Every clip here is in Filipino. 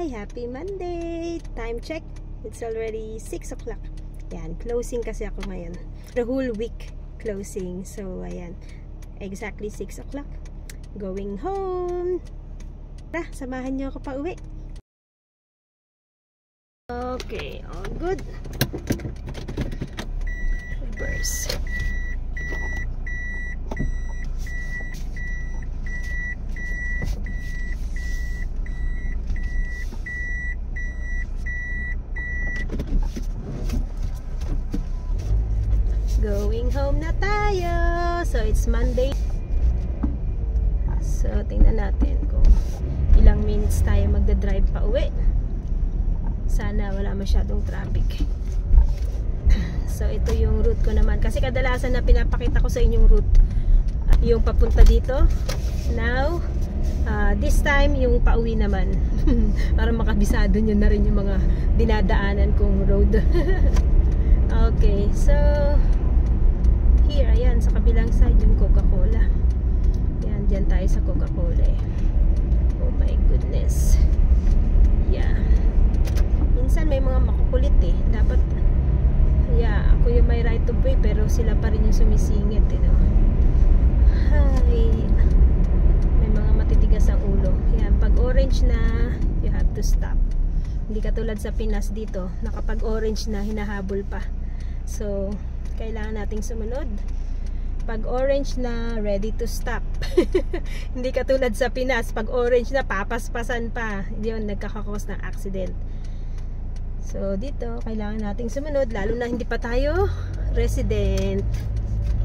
Hi! Happy Monday! Time check. It's already 6 o'clock. Yan, closing kasi ako ngayon. The whole week closing. So, ayan. Exactly 6 o'clock. Going home. Tara, samahan niyo ako pa uwi. Okay, all good. Reverse. Going home na tayo. So it's Monday. So tingnan natin kung ilang minutes tayo magdadrive pa uwi. Sana wala masyadong traffic. So ito yung route ko naman. Kasi kadalasan na pinapakita ko sa inyong route yung papunta dito. Now this time yung pauwi naman. Para makabisado nyo na rin yung mga dinadaanan kong road. Okay, so here, ayan, sa kabilang side yung Coca-Cola. Ayan, dyan tayo sa Coca-Cola eh. Oh my goodness. Yeah. Minsan may mga makukulit eh. Dapat, yeah, ako yung may right of way, pero sila pa rin yung sumisingit eh, no? Hi. May mga matitigas ang ulo. Ayan, pag orange na, you have to stop. Hindi katulad sa Pinas dito, na kapag orange na, hinahabol pa. So, kailangan nating sumunod. Pag orange na, ready to stop. Hindi katulad sa Pinas, pag orange na, papaspasan pa. Yun, nagkakakos ng accident. So dito, kailangan nating sumunod, lalo na hindi pa tayo resident.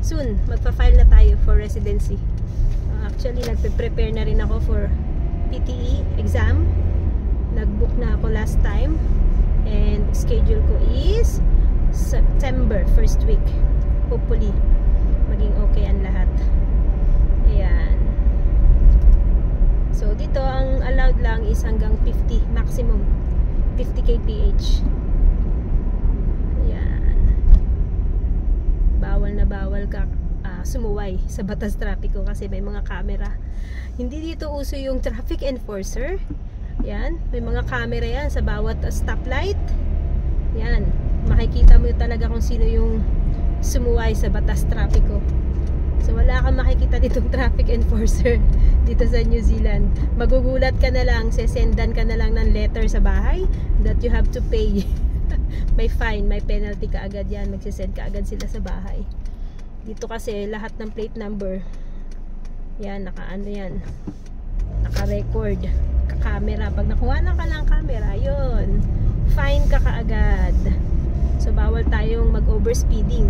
Soon, magpa-file na tayo for residency. Actually, nagpe-prepare na rin ako for PTE exam. Nag-book na ako last time. And schedule ko is September, first week. Hopefully, maging okay ang lahat. Ayan. So, dito, ang allowed lang is hanggang 50, maximum. 50 kph. Ayan. Bawal na bawal ka sumuway sa batas trapiko kasi may mga camera. Hindi dito uso yung traffic enforcer. Ayan. May mga camera yan sa bawat stoplight. Ayan. Makikita mo talaga kung sino yung sumuway sa batas trapiko. So wala kang makikita ditong traffic enforcer dito sa New Zealand. Magugulat ka na lang, sesendan ka na lang ng letter sa bahay that you have to pay. May fine, may penalty ka agad yan. Magsisend ka agad sila sa bahay. Dito kasi lahat ng plate number yan, naka-ano yan, naka-record, ka-camera. Pag nakuha na ka ng camera, yun, fine ka kaagad. So bawal tayong mag-overspeeding.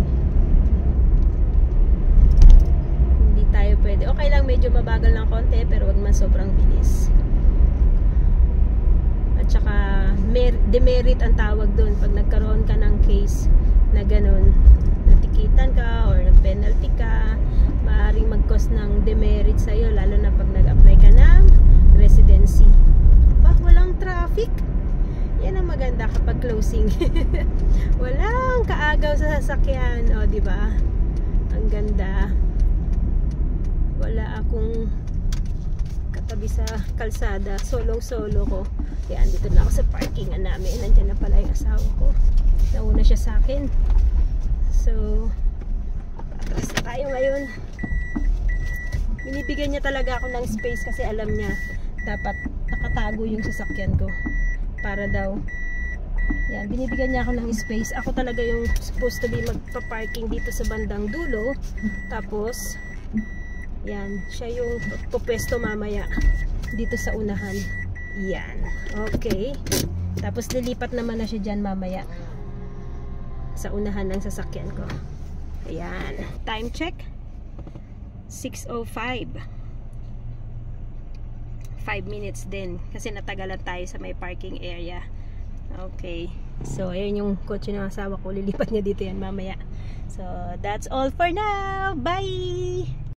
Hindi tayo pwede. Okay lang medyo mabagal ng konti, pero wag man sobrang bilis. At saka demerit ang tawag doon pag nagkaroon ka ng case na ganun, natikitan ka or penalty ka, maaaring mag-cause ng demerit sa'yo, lalo na pag nag-apply ka ng residency. Walang traffic. Yan ang maganda kapag closing. Walang kaagaw sa sasakyan, o di ba? Ang ganda. Wala akong katabi sa kalsada, solong-solo ko. Yan, dito na ako sa parkingan namin. Nandiyan na pala yung asawa ko. Nauna siya sa akin. So, atras na tayo ngayon. Binibigyan niya talaga ako ng space kasi alam niya dapat nakatago yung sasakyan ko. Para daw, yan, binibigyan niya ako ng space. Ako talaga yung supposed to be magpa-parking dito sa bandang dulo. Tapos, yan, siya yung pupwesto mamaya dito sa unahan. Yan, okay. Tapos lilipat naman na siya dyan mamaya sa unahan ng sasakyan ko. Ayan, time check 6:05. 5 minutes din kasi natagalan tayo sa may parking area. Okay, so ayun yung kotse ng asawa ko, lilipat niya dito yan mamaya. So that's all for now. Bye.